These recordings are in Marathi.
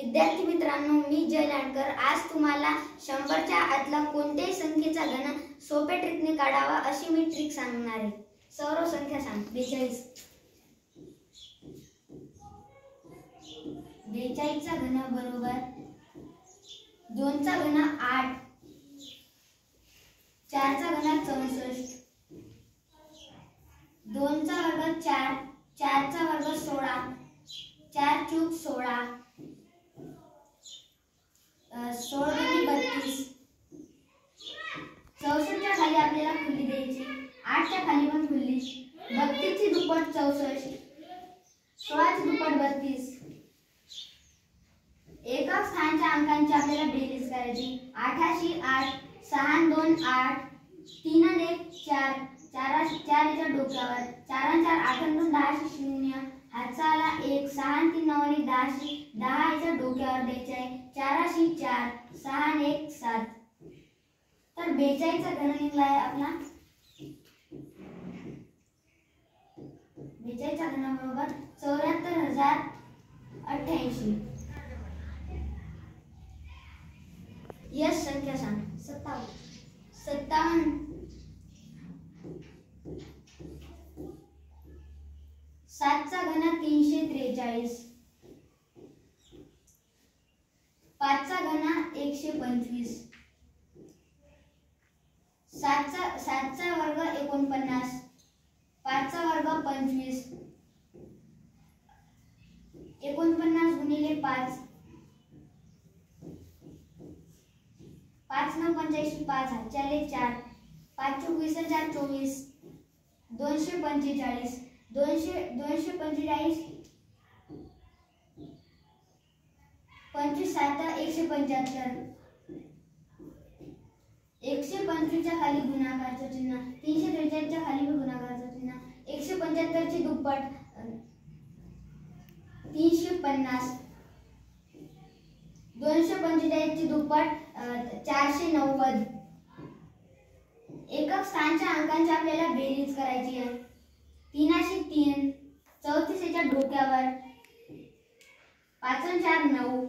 विद्यार्थी मित्रांनो, मी जय लांडकर आज तुम्हाला 100च्या आतला कोणत्याही संख्येचा घन सोप्या ट्रिकने काढावा अशी मी ट्रिक सांगणार आहे। सर्व संख्या सांग। 42 चा घन बरोबर 2 चा घन 8, 4 चा घन 64, 2 चा वर्ग 4, 4 चा वर्ग 16, 4 चूक 16, 16 32, 64 च्या खाली आपल्याला खुली द्यायची, 8 च्या खाली पण खुली, 32 ची दुप्पट 64, 16 ची दुप्पट 32। एकक स्थानच्या अंकांची आपल्याला बेरीज करायची। 88 8, 6 2 8, 3 1 4, 4 च्या डोक्यावर, 4 4 8 2 10 0, हातचा आला 1, 6 3 9 10, 10 च्या डोक्यावर द्यायचे आहे, 4 4, 6 1 7। तर 42 चा घन निघाला आहे आपला। 42 चा घन बरोबर 74,088। यस संख्या सांग। 57 7 चा घन 343, 5 चा घन 125, 7 चा वर्ग 49, 5 चा वर्ग 25, 49 गुणिले 5, 5 9 85, 5 हातच्याले 4, 5 चूक 20 4 24, 245, 245, 25 7 175, 125 च्या खाली गुणाकाराचे चिन्ह, 343 च्या खाली गुणाकाराचे चिन्ह, 175 ची दुप्पट 350, 245 ची दुप्पट 490। एकक स्थानच्या अंकांची आपल्याला बेरीज करायची आहे। 3 3, 34 च्या डोक्यावर, 5 4 9,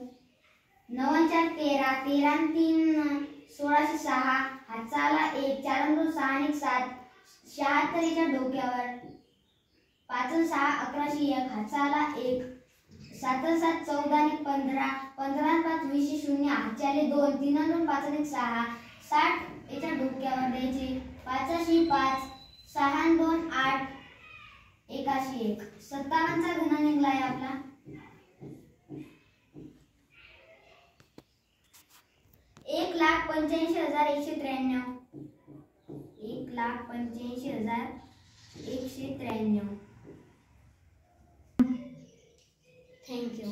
9 4 13, 13 3 16 6, हातचा आला 1, 4 2 6 1 7, 76 च्या डोक्यावर, 5 6 11 1, हातचा आला 1, 7 7 14 15, 15 5 20 0, हातच्याले 2, 3 2 5 1 6, 60 याच्या डोक्यावर द्यायचे, 5 5, 6 2 8, 1 1। 57 चा घन निघाला आहे आपला। 1,85,193, 1,85,193। Thank you.